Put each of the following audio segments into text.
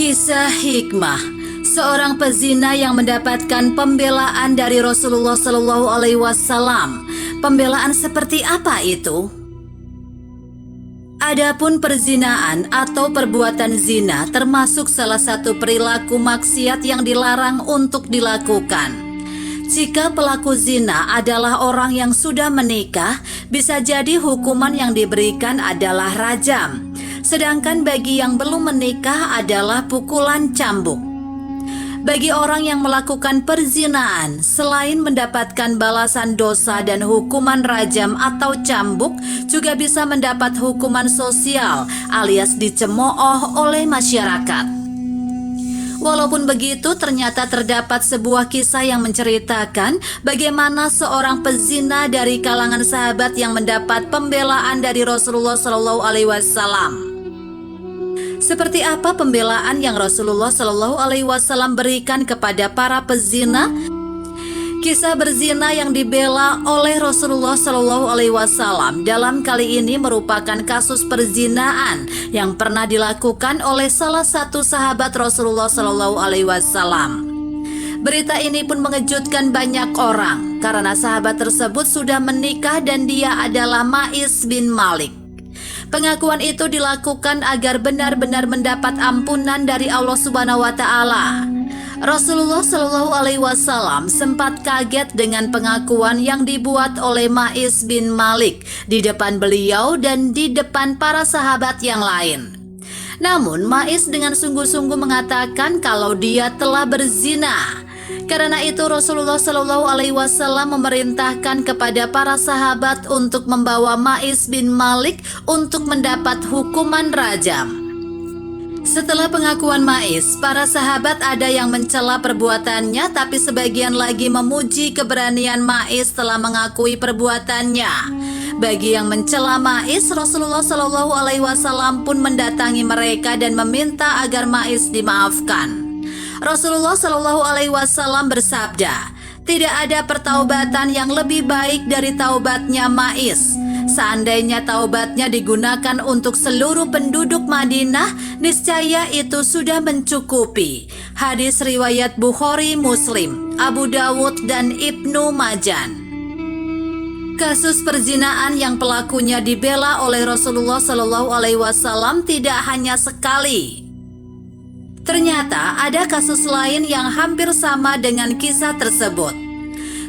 Kisah hikmah, seorang pezina yang mendapatkan pembelaan dari Rasulullah Shallallahu Alaihi Wasallam. Pembelaan seperti apa itu? Adapun perzinaan atau perbuatan zina termasuk salah satu perilaku maksiat yang dilarang untuk dilakukan. Jika pelaku zina adalah orang yang sudah menikah, bisa jadi hukuman yang diberikan adalah rajam. Sedangkan bagi yang belum menikah adalah pukulan cambuk. Bagi orang yang melakukan perzinaan, selain mendapatkan balasan dosa dan hukuman rajam atau cambuk, juga bisa mendapat hukuman sosial alias dicemooh oleh masyarakat. Walaupun begitu, ternyata terdapat sebuah kisah yang menceritakan bagaimana seorang pezina dari kalangan sahabat yang mendapat pembelaan dari Rasulullah Shallallahu Alaihi Wasallam. Seperti apa pembelaan yang Rasulullah Shallallahu Alaihi Wasallam berikan kepada para pezina? Kisah berzina yang dibela oleh Rasulullah Shallallahu Alaihi Wasallam dalam kali ini merupakan kasus perzinaan yang pernah dilakukan oleh salah satu sahabat Rasulullah Shallallahu Alaihi Wasallam. Berita ini pun mengejutkan banyak orang karena sahabat tersebut sudah menikah dan dia adalah Ma'is bin Malik. Pengakuan itu dilakukan agar benar-benar mendapat ampunan dari Allah Subhanahu wa Ta'ala. Rasulullah Shallallahu Alaihi Wasallam sempat kaget dengan pengakuan yang dibuat oleh Ma'is bin Malik di depan beliau dan di depan para sahabat yang lain. Namun Ma'is dengan sungguh-sungguh mengatakan kalau dia telah berzina. Karena itu Rasulullah Shallallahu Alaihi Wasallam memerintahkan kepada para sahabat untuk membawa Ma'is bin Malik untuk mendapat hukuman rajam. Setelah pengakuan Ma'is, para sahabat ada yang mencela perbuatannya, tapi sebagian lagi memuji keberanian Ma'is telah mengakui perbuatannya. Bagi yang mencela Ma'is, Rasulullah Shallallahu Alaihi Wasallam pun mendatangi mereka dan meminta agar Ma'is dimaafkan. Rasulullah Shallallahu Alaihi Wasallam bersabda, tidak ada pertaubatan yang lebih baik dari taubatnya Ma'is. Seandainya taubatnya digunakan untuk seluruh penduduk Madinah, niscaya itu sudah mencukupi. Hadis riwayat Bukhari, Muslim, Abu Dawud, dan Ibnu Majah. Kasus perzinaan yang pelakunya dibela oleh Rasulullah Shallallahu Alaihi Wasallam tidak hanya sekali. Ternyata ada kasus lain yang hampir sama dengan kisah tersebut.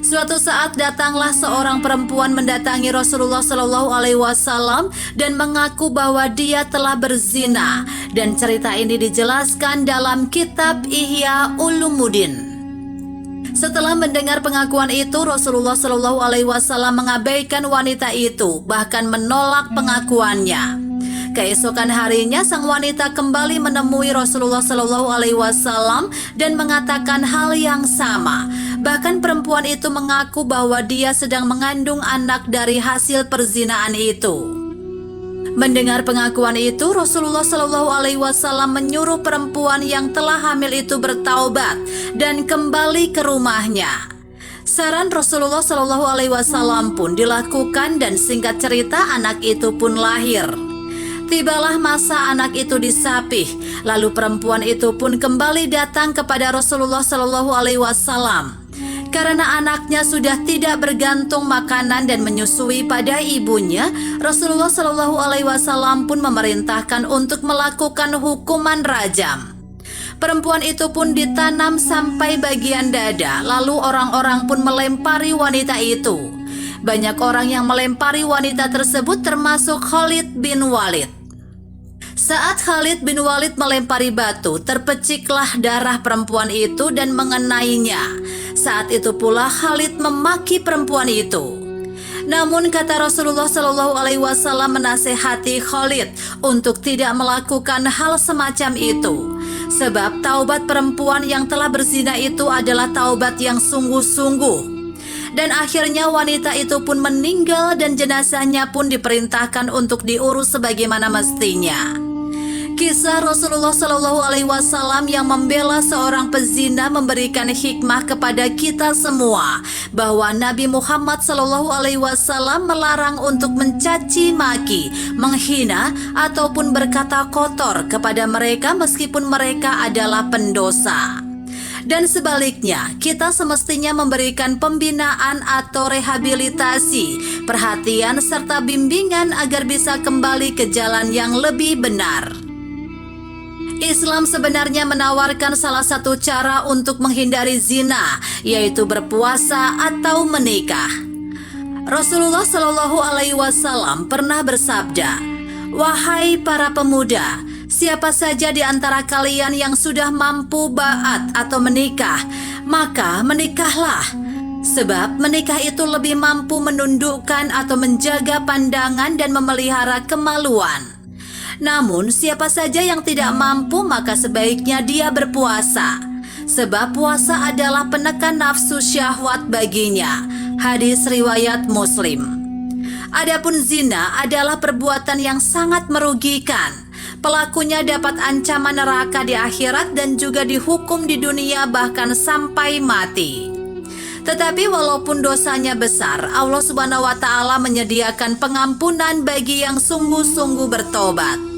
Suatu saat datanglah seorang perempuan mendatangi Rasulullah Shallallahu Alaihi Wasallam dan mengaku bahwa dia telah berzina, dan cerita ini dijelaskan dalam kitab Ihya Ulumuddin. Setelah mendengar pengakuan itu, Rasulullah Shallallahu Alaihi Wasallam mengabaikan wanita itu, bahkan menolak pengakuannya. Keesokan harinya sang wanita kembali menemui Rasulullah Shallallahu Alaihi Wasallam dan mengatakan hal yang sama. Bahkan perempuan itu mengaku bahwa dia sedang mengandung anak dari hasil perzinaan itu. Mendengar pengakuan itu, Rasulullah Shallallahu Alaihi Wasallam menyuruh perempuan yang telah hamil itu bertaubat dan kembali ke rumahnya. Saran Rasulullah Shallallahu Alaihi Wasallam pun dilakukan dan singkat cerita anak itu pun lahir. Tibalah masa anak itu disapih, lalu perempuan itu pun kembali datang kepada Rasulullah Shallallahu Alaihi Wasallam. Karena anaknya sudah tidak bergantung makanan dan menyusui pada ibunya, Rasulullah Shallallahu Alaihi Wasallam pun memerintahkan untuk melakukan hukuman rajam. Perempuan itu pun ditanam sampai bagian dada, lalu orang-orang pun melempari wanita itu. Banyak orang yang melempari wanita tersebut termasuk Khalid bin Walid. Saat Khalid bin Walid melempari batu, terpeciklah darah perempuan itu dan mengenainya. Saat itu pula Khalid memaki perempuan itu. Namun kata Rasulullah Shallallahu Alaihi Wasallam menasehati Khalid untuk tidak melakukan hal semacam itu. Sebab taubat perempuan yang telah berzina itu adalah taubat yang sungguh-sungguh. Dan akhirnya wanita itu pun meninggal dan jenazahnya pun diperintahkan untuk diurus sebagaimana mestinya. Kisah Rasulullah Shallallahu Alaihi Wasallam yang membela seorang pezina memberikan hikmah kepada kita semua bahwa Nabi Muhammad Shallallahu Alaihi Wasallam melarang untuk mencaci maki, menghina ataupun berkata kotor kepada mereka meskipun mereka adalah pendosa. Dan sebaliknya, kita semestinya memberikan pembinaan atau rehabilitasi, perhatian serta bimbingan agar bisa kembali ke jalan yang lebih benar. Islam sebenarnya menawarkan salah satu cara untuk menghindari zina, yaitu berpuasa atau menikah. Rasulullah Shallallahu Alaihi Wasallam pernah bersabda, "Wahai para pemuda, siapa saja di antara kalian yang sudah mampu ba'at atau menikah, maka menikahlah. Sebab menikah itu lebih mampu menundukkan atau menjaga pandangan dan memelihara kemaluan. Namun siapa saja yang tidak mampu maka sebaiknya dia berpuasa. Sebab puasa adalah penekan nafsu syahwat baginya." Hadis riwayat Muslim. Adapun zina adalah perbuatan yang sangat merugikan. Pelakunya dapat ancaman neraka di akhirat dan juga dihukum di dunia bahkan sampai mati. Tetapi walaupun dosanya besar, Allah Subhanahu wa Ta'ala menyediakan pengampunan bagi yang sungguh-sungguh bertobat.